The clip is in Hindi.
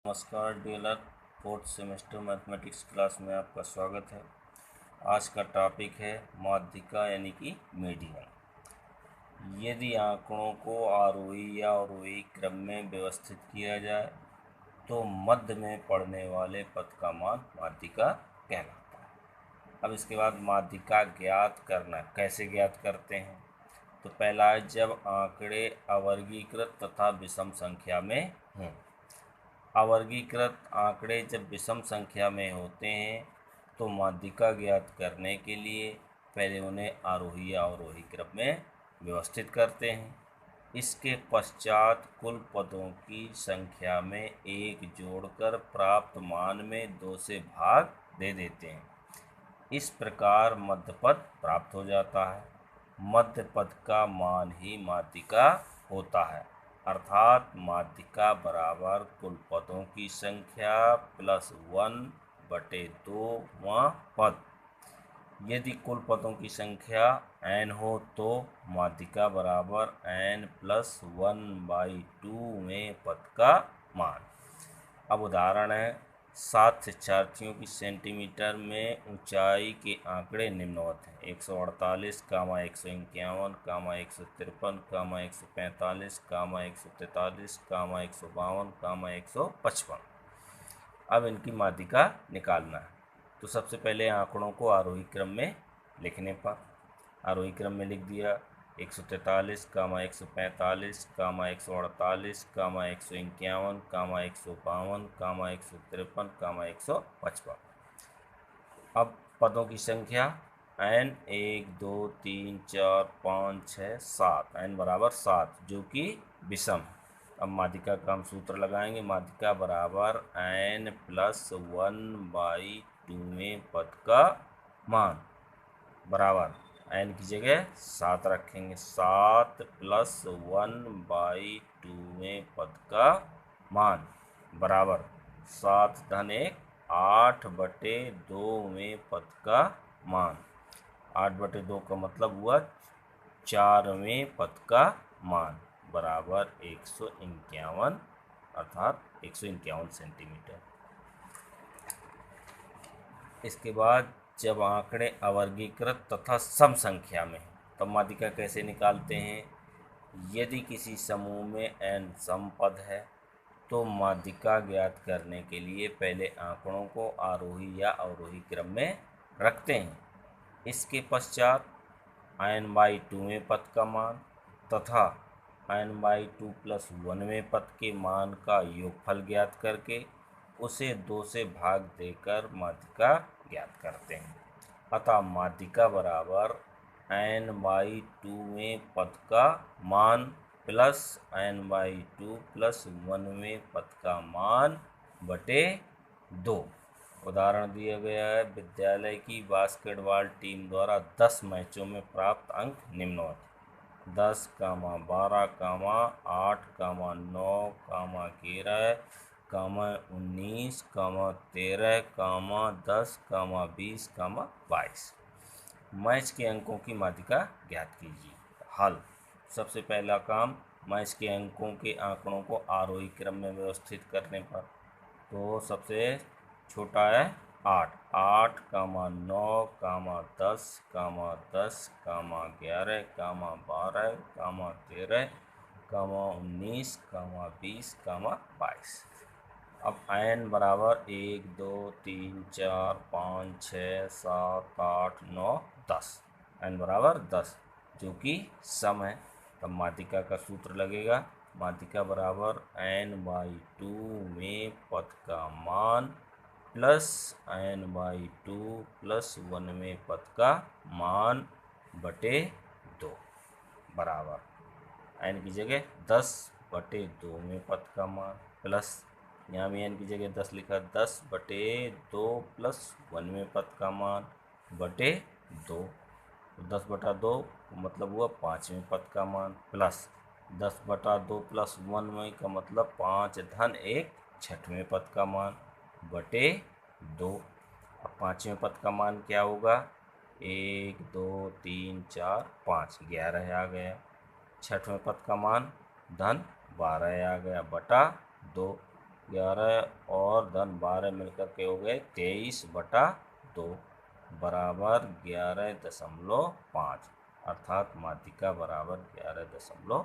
नमस्कार dear, fourth semester mathematics class में आपका स्वागत है। आज का टॉपिक है माध्यिका यानी कि मीडियन। यदि आंकड़ों को आरोही या अवरोही क्रम में व्यवस्थित किया जाए तो मध्य में पड़ने वाले पद का मान माध्यिका कहलाता है। अब इसके बाद माध्यिका ज्ञात करना, कैसे ज्ञात करते हैं? तो पहला है जब आंकड़े अवर्गीकृत तथा विषम संख्या में हों। अवर्गीकृत आंकड़े जब विषम संख्या में होते हैं तो माध्यिका ज्ञात करने के लिए पहले उन्हें आरोही या अवरोही क्रम में व्यवस्थित करते हैं। इसके पश्चात कुल पदों की संख्या में एक जोड़कर प्राप्त मान में 2 से भाग दे देते हैं। इस प्रकार मध्य पद प्राप्त हो जाता है। मध्य पद का मान ही माध्यिका होता है, अर्थात माध्यिका बराबर कुल पदों की संख्या प्लस 1/2वां पद। यदि कुल पदों की संख्या n हो तो माध्यिका बराबर n प्लस 1/2वें पद का मान। अब उदाहरण है, 7 शिक्षार्थियों की सेंटीमीटर में ऊंचाई के आंकड़े निम्नवत हैं: 148, 151, 153, 145, 143, 152, 155। अब इनकी माध्यिका निकालना है। तो सबसे पहले आंकड़ों को आरोही क्रम में लिखने पर आरोही क्रम में लिख दिया: 143, 145, 148, 151, 152, 153, 155। अब पदों की संख्या n 1 2 3 4 5 6 7, n बराबर 7 जो कि विषम। अब माध्यिका का हम सूत्र लगाएंगे। माध्यिका बराबर n प्लस 1/2वें पद का मान बराबर n की जगह 7 रखेंगे। 7 प्लस 1/2वें पद का मान बराबर 7 धन 1 8/2वें पद का मान। 8/2 का मतलब हुआ 4वें पद का मान बराबर 151, अर्थात 151 सेंटीमीटर। इसके बाद जब आंकड़े अवर्गीकृत तथा सम संख्या में तब माध्यिका कैसे निकालते हैं? यदि किसी समूह में n सम पद है तो माध्यिका ज्ञात करने के लिए पहले आंकड़ों को आरोही या अवरोही क्रम में रखते हैं। इसके पश्चात n/2वें पद का मान तथा n/2 प्लस 1वें पद के मान का योगफल ज्ञात करके उसे 2 से भाग देकर माध्यिका ज्ञात करते हैं। अतः माध्यिका बराबर n/2वें पद का मान प्लस n/2 प्लस 1वें पद का मान बटे 2। उदाहरण दिया गया है, विद्यालय की बास्केटबॉल टीम द्वारा 10 मैचों में प्राप्त अंक निम्नवत: 10, 12, 8, 9, 11, 19, 13, 10, 20, 22। मैच के अंकों की माध्यिका ज्ञात कीजिए। हल। सबसे पहला काम, मैच के अंकों के आंकड़ों को आरोही क्रम में व्यवस्थित करने पर। तो सबसे छोटा है 8, 8, 9, 10, 10, 11, 12, 13, 19, 20, 22। अब n बराबर 1 2 3 4 5 6 7 8 9 10, n बराबर 10 जो कि सम है। तब माध्यिका का सूत्र लगेगा। माध्यिका बराबर n/2वें पद का मान प्लस n/2 प्लस 1वें पद का मान बटे 2 बराबर n की जगह 10/2वें पद का मान प्लस, यहाँ भी n की जगह 10 लिखा, 10/2 प्लस 1वें पद का मान बटे 2। तो 10/2 मतलब हुआ 5वें पद का मान प्लस 10/2 प्लस 1वें का मतलब 5 धन 1 6वें पद का मान बटे 2। अब 5वें पद का मान क्या होगा? 1 2 3 4 5, 11 आ गया। 6वें पद का मान धन 12 आ गया बटा 2। 11 और धन 12 मिलकर के हो गए 23/2 बराबर 11.5, अर्थात माध्यिका बराबर 11.5।